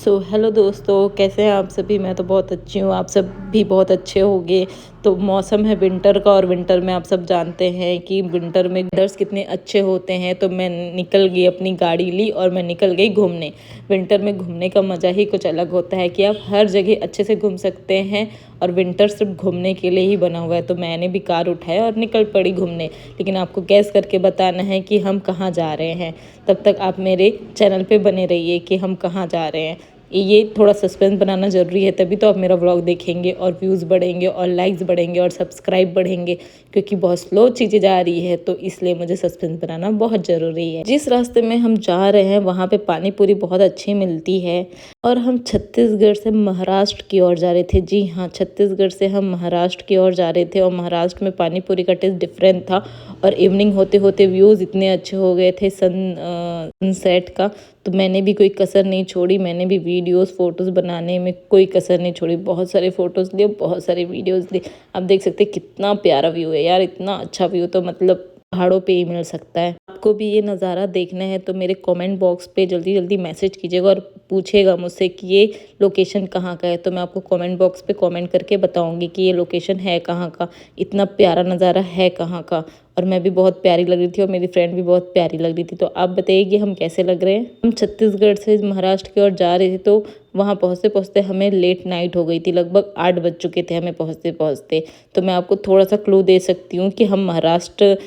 Hello दोस्तों, कैसे हैं आप सभी। मैं तो बहुत अच्छी हूँ, आप सब भी बहुत अच्छे होंगे। तो मौसम है विंटर का, और विंटर में आप सब जानते हैं कि विंटर में वेदर्स कितने अच्छे होते हैं। तो मैं निकल गई, अपनी गाड़ी ली और मैं निकल गई घूमने। विंटर में घूमने का मज़ा ही कुछ अलग होता है कि आप हर जगह अच्छे से घूम सकते हैं, और विंटर सिर्फ घूमने के लिए ही बना हुआ है। तो मैंने भी कार उठाया और निकल पड़ी घूमने। लेकिन आपको गैस करके बताना है कि हम कहाँ जा रहे हैं। तब तक आप मेरे चैनल पे बने रहिए कि हम कहाँ जा रहे हैं। ये थोड़ा सस्पेंस बनाना ज़रूरी है, तभी तो आप मेरा व्लॉग देखेंगे और व्यूज़ बढ़ेंगे और लाइक्स बढ़ेंगे और सब्सक्राइब बढ़ेंगे। क्योंकि बहुत स्लो चीज़ें जा रही है, तो इसलिए मुझे सस्पेंस बनाना बहुत ज़रूरी है। जिस रास्ते में हम जा रहे हैं वहाँ पे पानी पूरी बहुत अच्छी मिलती है। और हम छत्तीसगढ़ से महाराष्ट्र की ओर जा रहे थे। जी हाँ, छत्तीसगढ़ से हम महाराष्ट्र की ओर जा रहे थे, और महाराष्ट्र में पानी पूरी का टेस्ट डिफरेंट था। और इवनिंग होते होते व्यूज़ इतने अच्छे हो गए थे सनसेट का। तो मैंने भी कोई कसर नहीं छोड़ी, मैंने भी वीडियोस फोटोज़ बनाने में कोई कसर नहीं छोड़ी। बहुत सारे फ़ोटोज़ लिए, बहुत सारे वीडियोस लिए। आप देख सकते हैं कितना प्यारा व्यू है यार। इतना अच्छा व्यू तो मतलब पहाड़ों पे ही मिल सकता है। आपको भी ये नज़ारा देखना है तो मेरे कमेंट बॉक्स पे जल्दी जल्दी मैसेज कीजिएगा और पूछिएगा मुझसे कि ये लोकेशन कहाँ का है। तो मैं आपको कमेंट बॉक्स पे कमेंट करके बताऊंगी कि ये लोकेशन है कहाँ का, इतना प्यारा नज़ारा है कहाँ का। और मैं भी बहुत प्यारी लग रही थी और मेरी फ्रेंड भी बहुत प्यारी लग रही थी। तो आप बताइए कि हम कैसे लग रहे हैं। हम छत्तीसगढ़ से महाराष्ट्र की ओर जा रहे थे, तो वहाँ पहुँचते पहुँचते हमें लेट नाइट हो गई थी। लगभग 8 बज चुके थे हमें पहुँचते पहुँचते। तो मैं आपको थोड़ा सा क्लू दे सकती हूँ कि हम महाराष्ट्र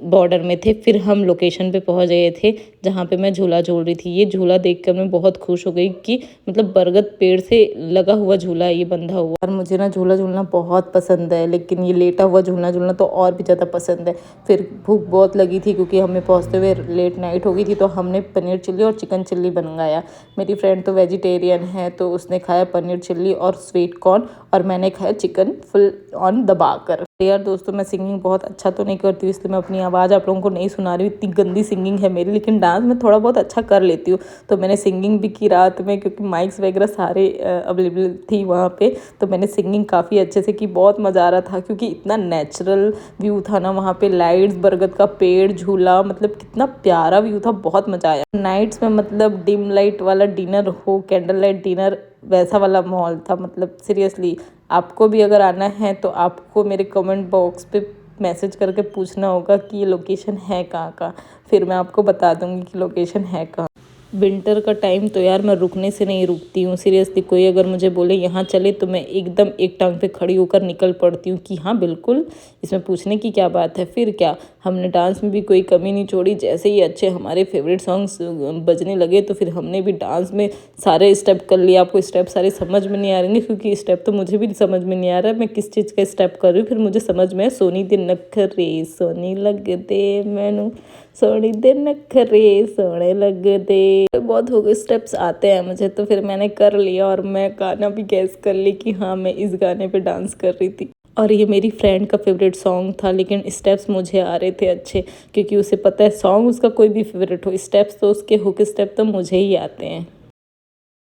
बॉर्डर में थे। फिर हम लोकेशन पे पहुँच गए थे जहाँ पे मैं झूला झूल रही थी। ये झूला देखकर मैं बहुत खुश हो गई कि मतलब बरगद पेड़ से लगा हुआ झूला है ये, बंधा हुआ। और मुझे ना झूला झूलना बहुत पसंद है, लेकिन ये लेटा हुआ झूलना झूलना तो और भी ज़्यादा पसंद है। फिर भूख बहुत लगी थी क्योंकि हमें पहुँचते हुए लेट नाइट हो गई थी। तो हमने पनीर चिल्ली और चिकन चिल्ली बनवाया। मेरी फ्रेंड तो वेजिटेरियन है, तो उसने खाया पनीर चिल्ली और स्वीट कॉर्न, और मैंने खाया चिकन फुल ऑन दबाकर। यार दोस्तों, मैं सिंगिंग बहुत अच्छा तो नहीं करती हूँ, इसलिए मैं अपनी आवाज़ आप लोगों को नहीं सुना रही हूँ। इतनी गंदी सिंगिंग है मेरी, लेकिन डांस में थोड़ा बहुत अच्छा कर लेती हूँ। तो मैंने सिंगिंग भी की रात में, क्योंकि माइक्स वगैरह सारे अवेलेबल थी वहाँ पे। तो मैंने सिंगिंग काफ़ी अच्छे से की। बहुत मज़ा आ रहा था क्योंकि इतना नेचुरल व्यू था ना वहाँ पे। लाइट्स, बरगद का पेड़, झूला, मतलब कितना प्यारा व्यू था। बहुत मज़ा आया। नाइट्स में मतलब डिम लाइट वाला डिनर हो, कैंडल लाइट डिनर, वैसा वाला माहौल था। मतलब सीरियसली, आपको भी अगर आना है तो आपको मेरे कमेंट बॉक्स पे मैसेज करके पूछना होगा कि ये लोकेशन है कहाँ का। फिर मैं आपको बता दूंगी कि लोकेशन है कहाँ। विंटर का टाइम तो यार मैं रुकने से नहीं रुकती हूँ। सीरियसली, कोई अगर मुझे बोले यहाँ चले तो मैं एकदम एक टांग पे खड़ी होकर निकल पड़ती हूँ कि हाँ बिल्कुल, इसमें पूछने की क्या बात है। फिर क्या, हमने डांस में भी कोई कमी नहीं छोड़ी। जैसे ही अच्छे हमारे फेवरेट सॉन्ग्स बजने लगे तो फिर हमने भी डांस में सारे स्टेप कर लिए। आपको स्टेप सारे समझ में नहीं आ रहे, क्योंकि स्टेप तो मुझे भी समझ में नहीं आ रहा है मैं किस चीज़ का स्टेप कर रही हूँ। फिर मुझे समझ में सोनी दे नखरे सोनी लगदे मैनू, सोनी दे नखरे सोने लगदे। बहुत हो गए स्टेप्स आते हैं मुझे, तो फिर मैंने कर लिया। और मैं गाना भी गैस कर ली कि हाँ मैं इस गाने पे डांस कर रही थी। और ये मेरी फ्रेंड का फेवरेट सॉन्ग था, लेकिन स्टेप्स मुझे आ रहे थे अच्छे, क्योंकि उसे पता है सॉन्ग उसका कोई भी फेवरेट हो, स्टेप्स तो उसके हुक स्टेप तो मुझे ही आते हैं।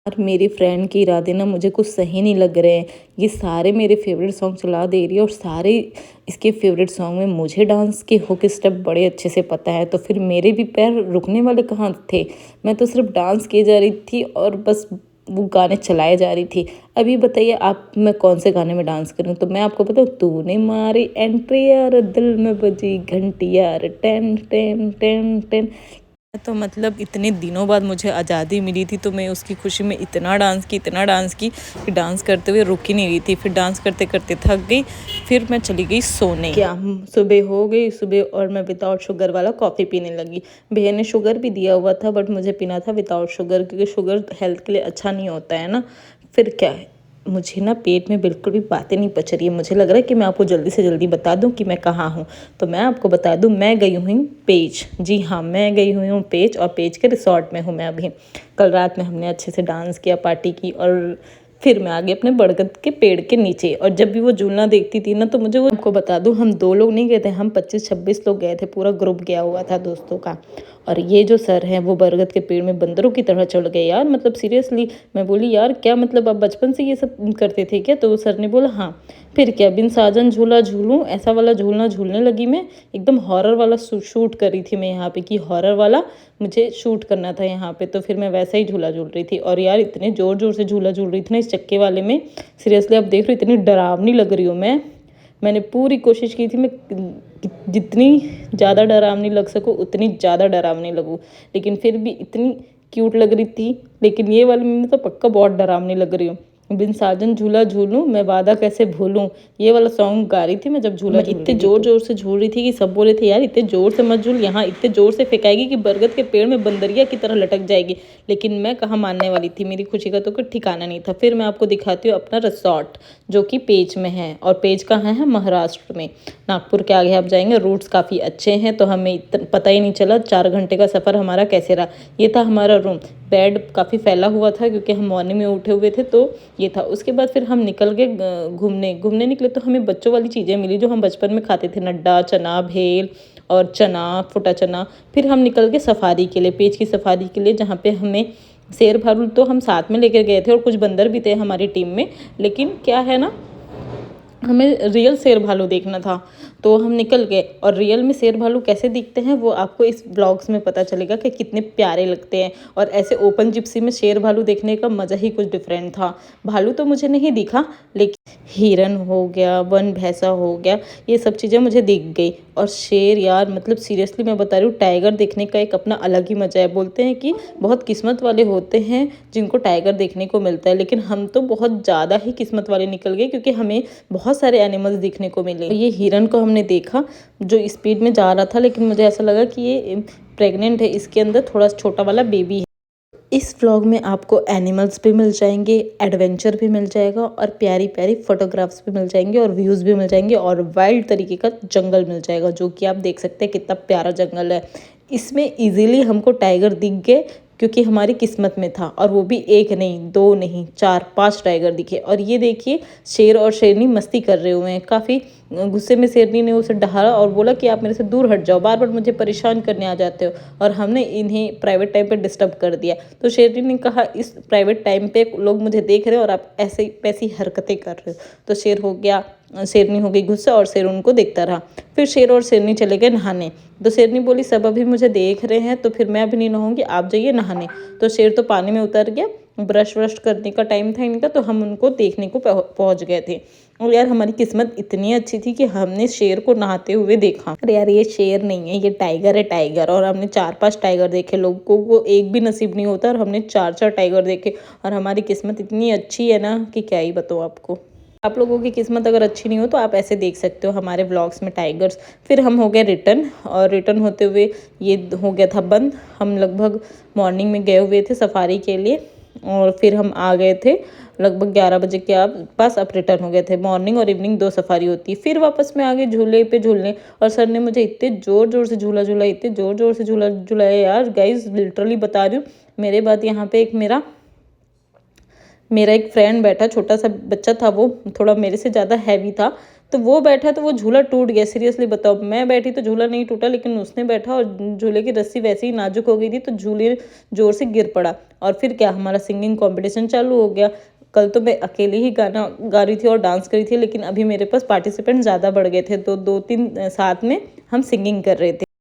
और मेरी फ्रेंड के इरादे ना मुझे कुछ सही नहीं लग रहे हैं। ये सारे मेरे फेवरेट सॉन्ग चला दे रही है, और सारे इसके फेवरेट सॉन्ग में मुझे डांस के हुक स्टेप बड़े अच्छे से पता है। तो फिर मेरे भी पैर रुकने वाले कहाँ थे। मैं तो सिर्फ डांस किए जा रही थी और बस वो गाने चलाए जा रही थी। अभी बताइए आप, मैं कौन से गाने में डांस करूँ। तो मैं आपको बताऊँ, तूने मारी एंट्री यार, दिल में बजी घंटी यार, टेन टेन टेन टेन। तो मतलब इतने दिनों बाद मुझे आज़ादी मिली थी, तो मैं उसकी खुशी में इतना डांस की कि डांस करते हुए रुक ही नहीं रही थी। फिर डांस करते करते थक गई, फिर मैं चली गई सोने। क्या सुबह हो गई, सुबह और मैं विदाउट शुगर वाला कॉफ़ी पीने लगी। भैया ने शुगर भी दिया हुआ था, बट मुझे पीना था विदाउट शुगर, क्योंकि शुगर हेल्थ के लिए अच्छा नहीं होता है ना। फिर क्या है, मुझे ना पेट में बिल्कुल भी बातें नहीं पच रही है। मुझे लग रहा है कि मैं आपको जल्दी से जल्दी बता दूं कि मैं कहाँ हूँ। तो मैं आपको बता दूं, मैं गई हूँ पेज। जी हाँ, मैं गई हुई हूँ पेज, और पेज के रिसोर्ट में हूँ मैं अभी। कल रात में हमने अच्छे से डांस किया, पार्टी की, और फिर मैं आ गई अपने बरगद के पेड़ के नीचे। और जब भी वो झूलना देखती थी ना, तो मुझे वो, आपको बता दूं, हम 2 लोग नहीं गए थे, हम 25-26 लोग गए थे। पूरा ग्रुप गया हुआ था दोस्तों का। और ये जो सर हैं वो बरगद के पेड़ में बंदरों की तरह चढ़ गए यार, मतलब सीरियसली। मैं बोली यार क्या मतलब आप बचपन से ये सब करते थे क्या? तो सर ने बोला हाँ। फिर क्या, बिन साजन झूला झूलूं ऐसा वाला झूलना झूलने लगी मैं। एकदम हॉरर वाला शूट कर रही थी मैं यहाँ पे, कि हॉरर वाला मुझे शूट करना था यहाँ पे। तो फिर मैं वैसा ही झूला झूल रही थी, और यार इतने ज़ोर ज़ोर से झूला झूल रही थी ना इस चक्के वाले में। सीरियसली आप देख रहे हो इतनी डरावनी लग रही हूँ मैं। मैंने पूरी कोशिश की थी मैं जितनी ज़्यादा डरावनी लग सकूँ उतनी ज़्यादा डरावनी लगूँ, लेकिन फिर भी इतनी क्यूट लग रही थी। लेकिन ये वाली में तो पक्का बहुत डरावनी लग रही हूँ। बिन साजन झूला झूलूं मैं वादा कैसे भूलूं, ये वाला सॉन्ग गा रही थी मैं जब झूला झूल इतने जोर जोर से झूल रही थी कि सब बोले थे यार इतने जोर से मत झूल, यहाँ इतने जोर से फेंकाएगी कि बरगद के पेड़ में बंदरिया की तरह लटक जाएगी। लेकिन मैं कहाँ मानने वाली थी, मेरी खुशी का तो कोई ठिकाना नहीं था। फिर मैं आपको दिखाती हूँ अपना रिसॉर्ट जो कि पेज में है, और पेज कहाँ है, महाराष्ट्र में। नागपुर के आगे आप जाएंगे, रूट्स काफ़ी अच्छे हैं, तो हमें पता ही नहीं चला 4 घंटे का सफ़र हमारा कैसे रहा। ये था हमारा रूम। बेड काफ़ी फैला हुआ था क्योंकि हम मॉर्निंग में उठे हुए थे, तो ये था। उसके बाद फिर हम निकल गए घूमने घूमने निकले, तो हमें बच्चों वाली चीज़ें मिली जो हम बचपन में खाते थे, नड्डा चना भेल और चना फुटा चना। फिर हम निकल गए सफारी के लिए, पेज की सफारी के लिए, जहाँ पे हमें शेर भालू तो हम साथ में लेकर गए थे और कुछ बंदर भी थे हमारी टीम में। लेकिन क्या है ना, हमें रियल शेर भालू देखना था, तो हम निकल गए। और रियल में शेर भालू कैसे दिखते हैं वो आपको इस ब्लॉग्स में पता चलेगा कि कितने प्यारे लगते हैं। और ऐसे ओपन जिप्सी में शेर भालू देखने का मज़ा ही कुछ डिफरेंट था। भालू तो मुझे नहीं दिखा, लेकिन हिरन हो गया, वन भैंसा हो गया, ये सब चीज़ें मुझे दिख गई। और शेर यार, मतलब सीरियसली मैं बता रही हूँ, टाइगर देखने का एक अपना अलग ही मज़ा है। बोलते हैं कि बहुत किस्मत वाले होते हैं जिनको टाइगर देखने को मिलता है, लेकिन हम तो बहुत ज़्यादा ही किस्मत वाले निकल गए क्योंकि हमें बहुत सारे एनिमल्स देखने को मिले। ये हिरन को हमने देखा जो स्पीड में जा रहा था, लेकिन मुझे ऐसा लगा कि ये प्रेग्नेंट है, इसके अंदर थोड़ा छोटा वाला बेबी है। इस व्लॉग में आपको एनिमल्स भी मिल जाएंगे, एडवेंचर भी मिल जाएगा, और प्यारी प्यारी फोटोग्राफ्स भी मिल जाएंगे, और व्यूज़ भी मिल जाएंगे, और वाइल्ड तरीके का जंगल मिल जाएगा जो कि आप देख सकते हैं कितना प्यारा जंगल है। इसमें इजीली हमको टाइगर दिख गए क्योंकि हमारी किस्मत में था, और वो भी एक नहीं, दो नहीं, 4-5 टाइगर दिखे। और ये देखिए शेर और शेरनी मस्ती कर रहे हुए हैं। काफ़ी गुस्से में शेरनी ने उसे डहारा और बोला कि आप मेरे से दूर हट जाओ, बार बार मुझे परेशान करने आ जाते हो। और हमने इन्हें प्राइवेट टाइम पे डिस्टर्ब कर दिया। तो शेरनी ने कहा इस प्राइवेट टाइम पे लोग मुझे देख रहे हो और आप ऐसे ऐसी हरकतें कर रहे हो। तो शेर हो गया, शेरनी हो गई गुस्सा, और शेर उनको देखता रहा। फिर शेर और शेरनी चले गए नहाने। तो शेरनी बोली सब अभी मुझे देख रहे हैं तो फिर मैं अभी नहीं नहाऊंगी, आप जाइए नहाने। तो शेर तो पानी में उतर गया, ब्रश व्रश करने का टाइम था इनका, तो हम उनको देखने को पहुंच गए थे। और यार हमारी किस्मत इतनी अच्छी थी कि हमने शेर को नहाते हुए देखा। अरे यार ये शेर नहीं है, ये टाइगर है, टाइगर। और हमने 4-5 टाइगर देखे, लोगों को एक भी नसीब नहीं होता, और हमने 4-4 टाइगर देखे। और हमारी किस्मत इतनी अच्छी है ना कि क्या ही बताऊँ आपको। आप लोगों की किस्मत अगर अच्छी नहीं हो तो आप ऐसे देख सकते हो हमारे व्लॉग्स में टाइगर्स। फिर हम हो गए रिटर्न, और रिटर्न होते हुए ये हो गया था बंद। हम लगभग मॉर्निंग में गए हुए थे सफारी के लिए, और फिर हम आ गए थे लगभग 11 बजे के पास। अब रिटर्न हो गए थे। मॉर्निंग और इवनिंग 2 सफारी होती है। फिर वापस में आ गए झूले पे झूलने, और सर ने मुझे इतने ज़ोर ज़ोर से झूला झूला, इतने ज़ोर ज़ोर से झूला झुलाया यार, गाइज लिटरली बता रही हूँ। मेरे बाद यहाँ पे एक मेरा एक फ्रेंड बैठा, छोटा सा बच्चा था, वो थोड़ा मेरे से ज़्यादा हैवी था, तो वो बैठा तो वो झूला टूट गया। सीरियसली बताओ, मैं बैठी तो झूला नहीं टूटा, लेकिन उसने बैठा और झूले की रस्सी वैसे ही नाजुक हो गई थी, तो झूले ज़ोर से गिर पड़ा। और फिर क्या, हमारा सिंगिंग कंपटीशन चालू हो गया। कल तो मैं अकेले ही गाना गा रही थी और डांस करी थी, लेकिन अभी मेरे पास पार्टिसिपेंट ज़्यादा बढ़ गए थे, तो 2-3 साथ में हम सिंगिंग कर रहे थे।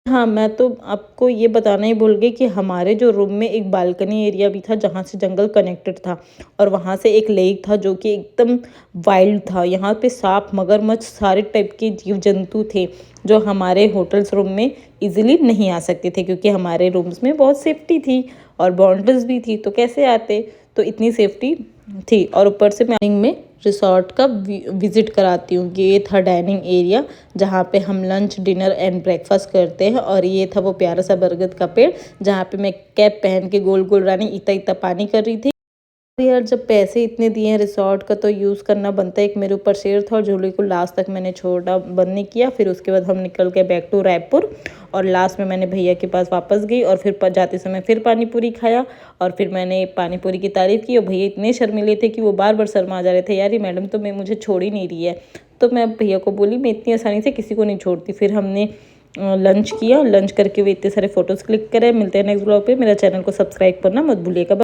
हाँ, मैं तो आपको ये बताना ही भूल गई कि हमारे जो रूम में एक बालकनी एरिया भी था जहाँ से जंगल कनेक्टेड था, और वहाँ से एक लेक था जो कि एकदम वाइल्ड था। यहाँ पे सांप, मगरमच्छ, सारे टाइप के जीव जंतु थे जो हमारे होटल्स रूम में इजीली नहीं आ सकते थे, क्योंकि हमारे रूम्स में बहुत सेफ्टी थी और बाउंड्रीज भी थी, तो कैसे आते। तो इतनी सेफ्टी थी। और ऊपर से मॉर्निंग में रिसॉर्ट का विजिट कराती हूँ। ये था डाइनिंग एरिया जहाँ पे हम लंच, डिनर एंड ब्रेकफास्ट करते हैं, और ये था वो प्यारा सा बरगद का पेड़ जहाँ पे मैं कैप पहन के गोल गोल रानी इतना इतना पानी कर रही थी। यार जब पैसे इतने दिए हैं रिसॉर्ट का तो यूज़ करना बनता है। एक मेरे ऊपर शेर था और झूले को लास्ट तक मैंने छोड़ा, बंद नहीं किया। फिर उसके बाद हम निकल गए बैक टू रायपुर, और लास्ट में मैंने भैया के पास वापस गई, और फिर जाते समय फिर पानी पूरी खाया, और फिर मैंने पानी पूरी की तारीफ़ की। और भैया इतने शर्मीले थे कि वो बार बार शर्मा जा रहे थे, यार ये मैडम तो मैं मुझे छोड़ ही नहीं रही है। तो मैं भैया को बोली मैं इतनी आसानी से किसी को नहीं छोड़ती। फिर हमने लंच किया, लंच करके भी इतने सारे फ़ोटोज़ क्लिक करे। मिलते हैं नेक्स्ट ब्लॉग पे। मेरा चैनल को सब्सक्राइब करना मत भूलिएगा।